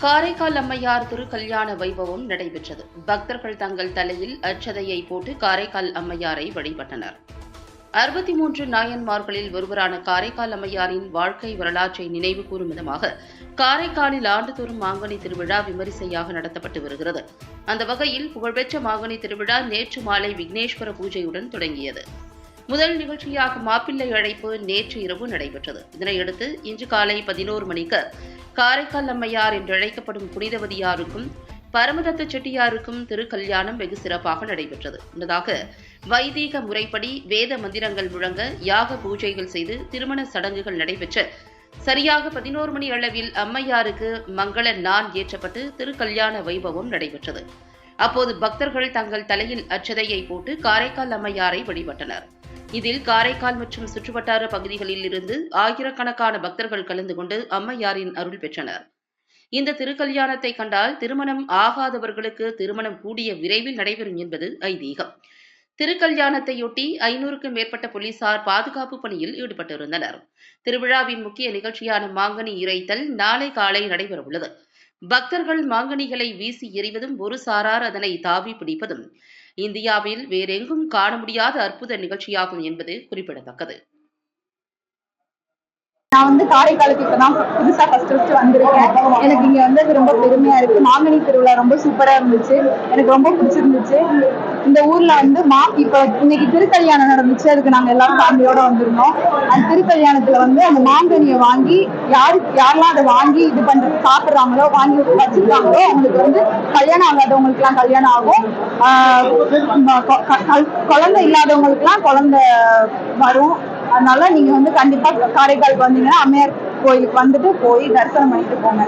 காரைக்கால் அம்மையார் திருக்கல்யாண வைபவம் நடைபெற்றது. பக்தர்கள் தங்கள் தலையில் அட்சதையை போட்டு காரைக்கால் அம்மையாரை வழிபட்டனர். 63 நாயன்மார்களில் ஒருவரான காரைக்கால் அம்மையாரின் வாழ்க்கை வரலாற்றை நினைவு கூறும் விதமாக காரைக்காலில் ஆண்டுதோறும் மாங்கனி திருவிழா விமரிசையாக நடத்தப்பட்டு வருகிறது. அந்த வகையில் புகழ்பெற்ற மாங்கனி திருவிழா நேற்று மாலை விக்னேஸ்வர பூஜையுடன் தொடங்கியது. முதல் நிகழ்ச்சியாக மாப்பிள்ளை அழைப்பு நேற்று இரவு நடைபெற்றது. இதனையடுத்து இன்று காலை 11 மணிக்கு காரைக்கால் அம்மையார் என்றழைக்கப்படும் புனிதவதியாருக்கும் பரமதத்த செட்டியாருக்கும் திருக்கல்யாணம் வெகு சிறப்பாக நடைபெற்றது. முன்னதாக வைதீக முறைப்படி வேத மந்திரங்கள் முழங்க யாக பூஜைகள் செய்து திருமண சடங்குகள் நடைபெற்ற சரியாக 11 மணி அளவில் அம்மையாருக்கு மங்கள நான் ஏற்றப்பட்டு திருக்கல்யாண வைபவம் நடைபெற்றது. அப்போது பக்தர்கள் தங்கள் தலையில் அட்சதையை போட்டு காரைக்கால் அம்மையாரை வழிபட்டனர். இதில் காரைக்கால் மற்றும் சுற்றுவட்டார பகுதிகளில் இருந்து ஆயிரக்கணக்கான பக்தர்கள் கலந்து கொண்டு அம்மையாரின் அருள் பெற்றனர். இந்த திருக்கல்யாணத்தை கண்டால் திருமணம் ஆகாதவர்களுக்கு திருமணம் கூடிய விரைவில் நடைபெறும் என்பது ஐதீகம். திருக்கல்யாணத்தையொட்டி 500க்கும் மேற்பட்ட போலீசார் பாதுகாப்பு பணியில் ஈடுபட்டிருந்தனர். திருவிழாவின் முக்கிய நிகழ்ச்சியான மாங்கனி இறைத்தல் நாளை காலை நடைபெறவுள்ளது. பக்தர்கள் மாங்கனிகளை வீசி எறிவதும் ஒரு சாரார் அதனை தாவி பிடிப்பதும் இந்தியாவில் வேறெங்கும் காண முடியாத அற்புத நிகழ்ச்சியாகும் என்பது குறிப்பிடத்தக்கது. நான் காரைக்காலுக்கு இப்பதான் புதுசா ஃபர்ஸ்ட் வந்திருக்கேன். எனக்கு இங்க வந்தது ரொம்ப பெருமையா இருக்கு. மாங்கனி திருவிழா ரொம்ப சூப்பரா இருந்துச்சு. எனக்கு ரொம்ப பிடிச்சிருந்துச்சு. இந்த ஊர்ல இப்ப இன்னைக்கு திருக்கல்யாணம் நடந்துச்சு. அதுக்கு நாங்க எல்லாரும் ஃபேமிலியோட வந்திருந்தோம். அந்த திருக்கல்யாணத்துல அந்த மாங்கனியை வாங்கி யாரெல்லாம் அதை வாங்கி இது பண்றது சாப்பிடுறாங்களோ வாங்கி வச்சிருக்காங்களோ அவங்களுக்கு கல்யாணம் ஆகாதவங்களுக்கு எல்லாம் கல்யாணம் ஆகும். குழந்தை இல்லாதவங்களுக்கு எல்லாம் குழந்தை வரும். அதனால நீங்க கண்டிப்பா காரைக்காலுக்கு வந்தீங்கன்னா அம்மையார் கோயிலுக்கு வந்துட்டு போய் தரிசனம் பண்ணிட்டு போங்க.